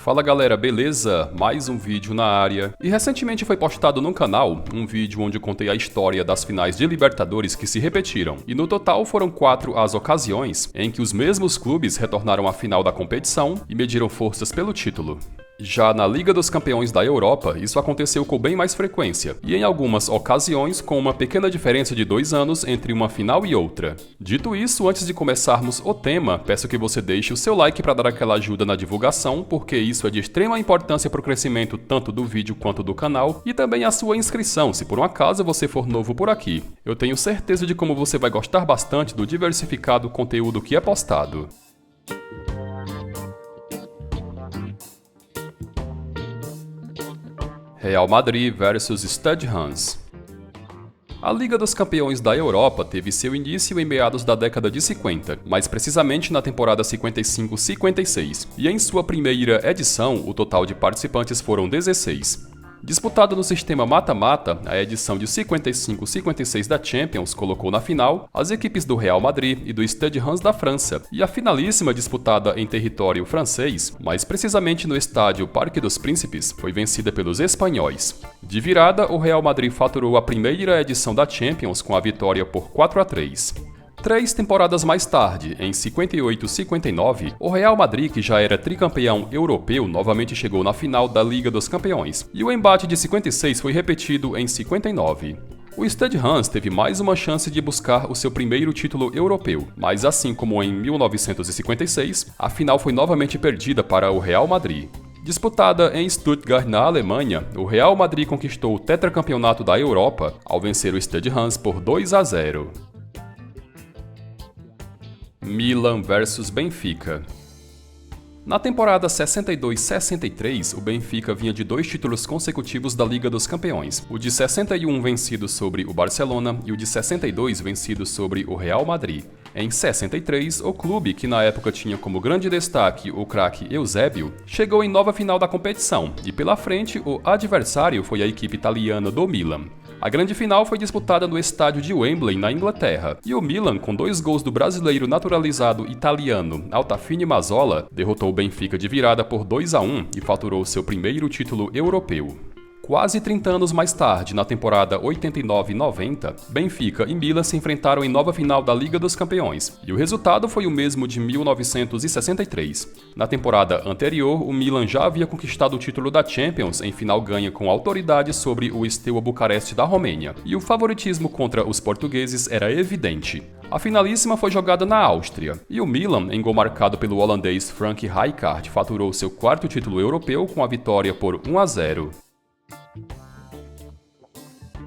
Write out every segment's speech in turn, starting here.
Fala galera, beleza? Mais um vídeo na área. E recentemente foi postado no canal um vídeo onde eu contei a história das finais de Libertadores que se repetiram. E no total foram 4 as ocasiões em que os mesmos clubes retornaram à final da competição e mediram forças pelo título. Já na Liga dos Campeões da Europa, isso aconteceu com bem mais frequência, e em algumas ocasiões com uma pequena diferença de 2 anos entre uma final e outra. Dito isso, antes de começarmos o tema, peço que você deixe o seu like para dar aquela ajuda na divulgação, porque isso é de extrema importância para o crescimento tanto do vídeo quanto do canal, e também a sua inscrição, se por um acaso você for novo por aqui. Eu tenho certeza de como você vai gostar bastante do diversificado conteúdo que é postado. Real Madrid versus Stade Reims. A Liga dos Campeões da Europa teve seu início em meados da década de 50, mais precisamente na temporada 55-56, e em sua primeira edição o total de participantes foram 16. Disputado no sistema mata-mata, a edição de 55-56 da Champions colocou na final as equipes do Real Madrid e do Stade Reims da França, e a finalíssima disputada em território francês, mais precisamente no estádio Parque dos Príncipes, foi vencida pelos espanhóis. De virada, o Real Madrid faturou a primeira edição da Champions com a vitória por 4-3. 3 temporadas mais tarde, em 58-59, o Real Madrid, que já era tricampeão europeu, novamente chegou na final da Liga dos Campeões, e o embate de 56 foi repetido em 59. O Stade Reims teve mais uma chance de buscar o seu primeiro título europeu, mas assim como em 1956, a final foi novamente perdida para o Real Madrid. Disputada em Stuttgart, na Alemanha, o Real Madrid conquistou o tetracampeonato da Europa ao vencer o Stade Reims por 2-0. Milan versus Benfica. Na temporada 62-63, o Benfica vinha de 2 títulos consecutivos da Liga dos Campeões, o de 61 vencido sobre o Barcelona e o de 62 vencido sobre o Real Madrid. Em 63, o clube, que na época tinha como grande destaque o craque Eusébio, chegou em nova final da competição, e pela frente o adversário foi a equipe italiana do Milan. A grande final foi disputada no estádio de Wembley, na Inglaterra, e o Milan, com 2 gols do brasileiro naturalizado italiano Altafine Mazzola, derrotou o Benfica de virada por 2-1 e faturou seu primeiro título europeu. Quase 30 anos mais tarde, na temporada 89-90, Benfica e Milan se enfrentaram em nova final da Liga dos Campeões, e o resultado foi o mesmo de 1963. Na temporada anterior, o Milan já havia conquistado o título da Champions em final ganha com autoridade sobre o Steaua Bucareste da Romênia, e o favoritismo contra os portugueses era evidente. A finalíssima foi jogada na Áustria, e o Milan, em gol marcado pelo holandês Frank Rijkaard, faturou seu 4º título europeu com a vitória por 1-0.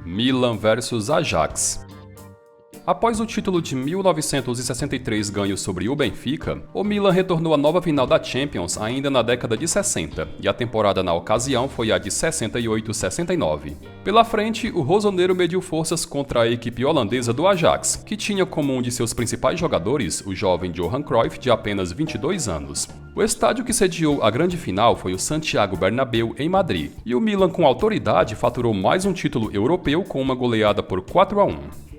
Milan versus Ajax. Após o título de 1963 ganho sobre o Benfica, o Milan retornou à nova final da Champions ainda na década de 60, e a temporada na ocasião foi a de 68-69. Pela frente, o rosoneiro mediu forças contra a equipe holandesa do Ajax, que tinha como um de seus principais jogadores o jovem Johan Cruyff, de apenas 22 anos. O estádio que sediou a grande final foi o Santiago Bernabéu, em Madrid, e o Milan, com autoridade, faturou mais um título europeu com uma goleada por 4-1.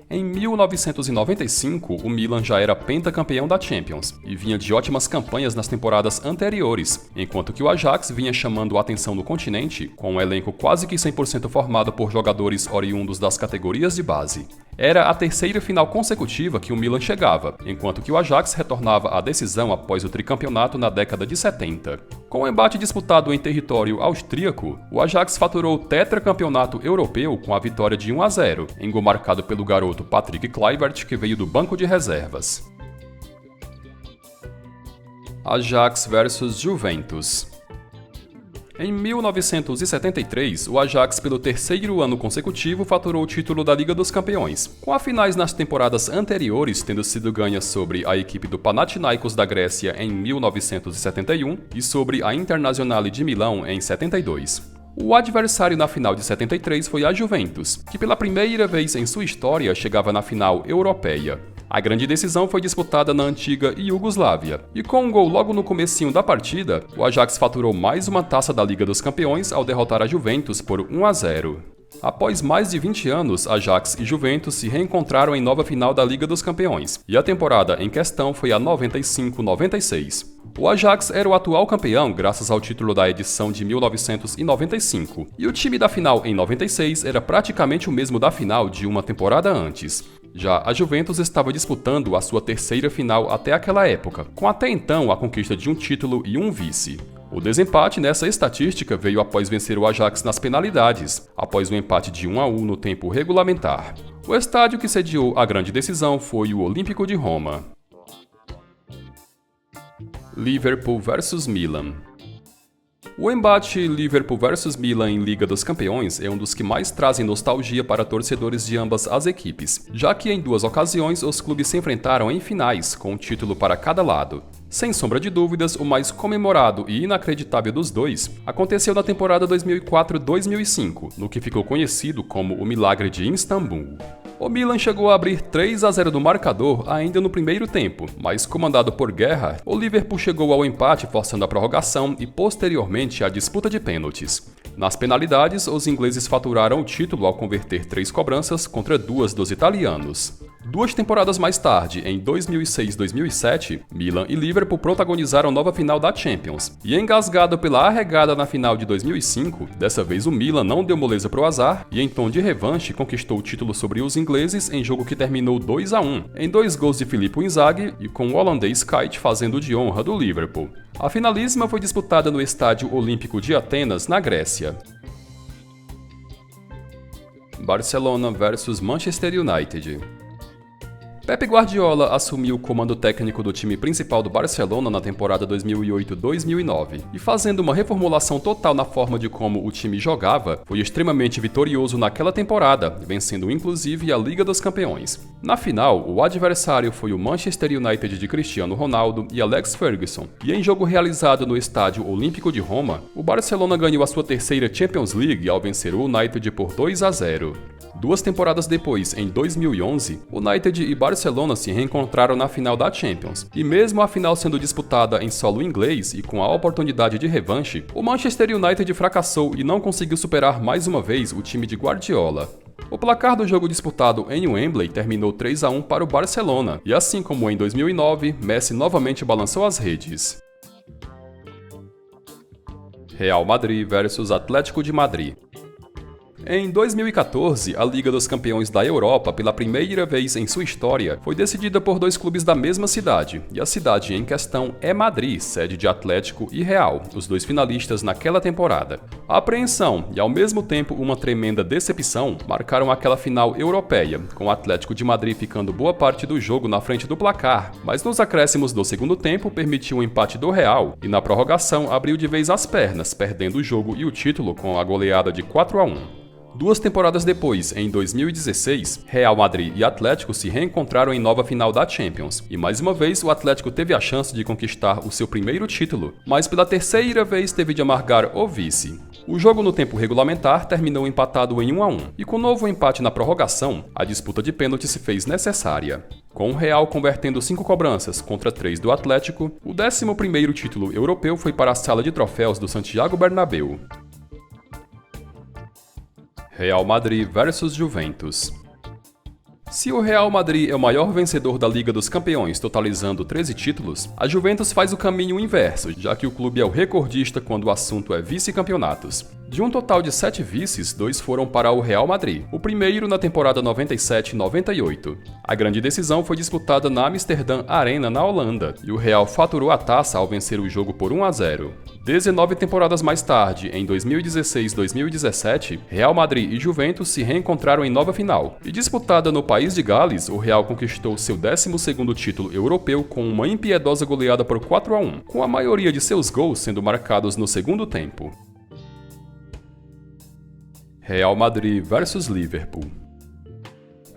Em 1995, o Milan já era pentacampeão da Champions e vinha de ótimas campanhas nas temporadas anteriores, enquanto que o Ajax vinha chamando a atenção no continente com um elenco quase que 100% formado por jogadores oriundos das categorias de base. Era a 3ª final consecutiva que o Milan chegava, enquanto que o Ajax retornava à decisão após o tricampeonato na década de 70. Com o embate disputado em território austríaco, o Ajax faturou o tetracampeonato europeu com a vitória de 1-0, em gol marcado pelo garoto Patrick Kluivert, que veio do banco de reservas. Ajax versus Juventus. Em 1973, o Ajax, pelo 3º ano consecutivo, faturou o título da Liga dos Campeões, com as finais nas temporadas anteriores tendo sido ganhas sobre a equipe do Panathinaikos da Grécia em 1971 e sobre a Internazionale de Milão em 72. O adversário na final de 73 foi a Juventus, que pela primeira vez em sua história chegava na final europeia. A grande decisão foi disputada na antiga Iugoslávia, e com um gol logo no comecinho da partida, o Ajax faturou mais uma taça da Liga dos Campeões ao derrotar a Juventus por 1-0. Após mais de 20 anos, Ajax e Juventus se reencontraram em nova final da Liga dos Campeões, e a temporada em questão foi a 95-96. O Ajax era o atual campeão graças ao título da edição de 1995, e o time da final em 96 era praticamente o mesmo da final de uma temporada antes. Já a Juventus estava disputando a sua terceira final até aquela época, com até então a conquista de um título e um vice. O desempate nessa estatística veio após vencer o Ajax nas penalidades, após um empate de 1-1 no tempo regulamentar. O estádio que sediou a grande decisão foi o Olímpico de Roma. Liverpool vs Milan. O embate Liverpool vs Milan em Liga dos Campeões é um dos que mais trazem nostalgia para torcedores de ambas as equipes, já que em duas ocasiões os clubes se enfrentaram em finais, com um título para cada lado. Sem sombra de dúvidas, o mais comemorado e inacreditável dos dois aconteceu na temporada 2004-2005, no que ficou conhecido como o Milagre de Istambul. O Milan chegou a abrir 3-0 no marcador ainda no primeiro tempo, mas comandado por Gerrard, o Liverpool chegou ao empate forçando a prorrogação e posteriormente a disputa de pênaltis. Nas penalidades, os ingleses faturaram o título ao converter 3 cobranças contra 2 dos italianos. 2 temporadas mais tarde, em 2006-2007, Milan e Liverpool protagonizaram nova final da Champions. E engasgado pela arregada na final de 2005, dessa vez o Milan não deu moleza pro azar e em tom de revanche conquistou o título sobre os ingleses em jogo que terminou 2-1, em 2 gols de Filippo Inzaghi e com o holandês Kuyt fazendo de honra do Liverpool. A finalíssima foi disputada no Estádio Olímpico de Atenas, na Grécia. Barcelona vs Manchester United. Pep Guardiola assumiu o comando técnico do time principal do Barcelona na temporada 2008-2009 e, fazendo uma reformulação total na forma de como o time jogava, foi extremamente vitorioso naquela temporada, vencendo inclusive a Liga dos Campeões. Na final, o adversário foi o Manchester United de Cristiano Ronaldo e Alex Ferguson, e em jogo realizado no Estádio Olímpico de Roma, o Barcelona ganhou a sua terceira Champions League ao vencer o United por 2-0. 2 temporadas depois, em 2011, United e Barcelona se reencontraram na final da Champions, e mesmo a final sendo disputada em solo inglês e com a oportunidade de revanche, o Manchester United fracassou e não conseguiu superar mais uma vez o time de Guardiola. O placar do jogo disputado em Wembley terminou 3-1 para o Barcelona, e assim como em 2009, Messi novamente balançou as redes. Real Madrid vs Atlético de Madrid. Em 2014, a Liga dos Campeões da Europa, pela primeira vez em sua história, foi decidida por 2 clubes da mesma cidade, e a cidade em questão é Madrid, sede de Atlético e Real, os 2 finalistas naquela temporada. A apreensão e, ao mesmo tempo, uma tremenda decepção marcaram aquela final europeia, com o Atlético de Madrid ficando boa parte do jogo na frente do placar, mas nos acréscimos do segundo tempo permitiu o empate do Real e, na prorrogação, abriu de vez as pernas, perdendo o jogo e o título com a goleada de 4-1. 2 temporadas depois, em 2016, Real Madrid e Atlético se reencontraram em nova final da Champions, e mais uma vez o Atlético teve a chance de conquistar o seu primeiro título, mas pela terceira vez teve de amargar o vice. O jogo no tempo regulamentar terminou empatado em 1-1, e com novo empate na prorrogação, a disputa de pênalti se fez necessária. Com o Real convertendo 5 cobranças contra 3 do Atlético, o 11º título europeu foi para a sala de troféus do Santiago Bernabéu. Real Madrid vs Juventus. Se o Real Madrid é o maior vencedor da Liga dos Campeões, totalizando 13 títulos, a Juventus faz o caminho inverso, já que o clube é o recordista quando o assunto é vice-campeonatos. De um total de 7 vices, 2 foram para o Real Madrid, o primeiro na temporada 97-98. A grande decisão foi disputada na Amsterdã Arena, na Holanda, e o Real faturou a taça ao vencer o jogo por 1-0. 19 temporadas mais tarde, em 2016-2017, Real Madrid e Juventus se reencontraram em nova final, e disputada no país de Gales, o Real conquistou seu 12º título europeu com uma impiedosa goleada por 4-1, com a maioria de seus gols sendo marcados no segundo tempo. Real Madrid vs Liverpool.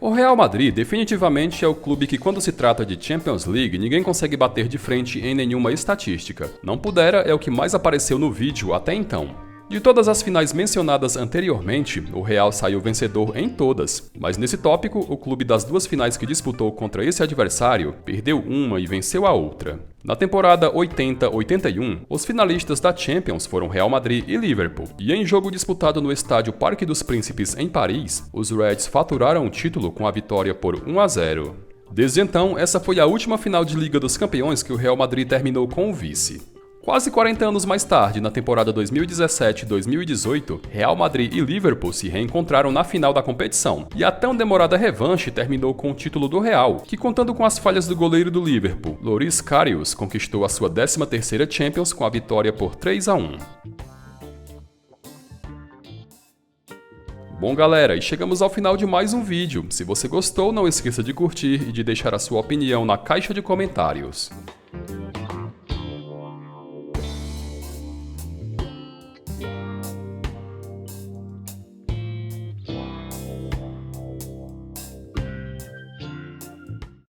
O Real Madrid definitivamente é o clube que, quando se trata de Champions League, ninguém consegue bater de frente em nenhuma estatística. Não pudera é o que mais apareceu no vídeo até então. De todas as finais mencionadas anteriormente, o Real saiu vencedor em todas, mas nesse tópico, o clube das 2 finais que disputou contra esse adversário perdeu uma e venceu a outra. Na temporada 80-81, os finalistas da Champions foram Real Madrid e Liverpool, e em jogo disputado no estádio Parque dos Príncipes em Paris, os Reds faturaram o título com a vitória por 1-0. Desde então, essa foi a última final de Liga dos Campeões que o Real Madrid terminou com o vice. Quase 40 anos mais tarde, na temporada 2017-2018, Real Madrid e Liverpool se reencontraram na final da competição, e a tão demorada revanche terminou com o título do Real, que, contando com as falhas do goleiro do Liverpool, Loris Karius, conquistou a sua 13ª Champions com a vitória por 3-1. Bom galera, e chegamos ao final de mais um vídeo. Se você gostou, não esqueça de curtir e de deixar a sua opinião na caixa de comentários.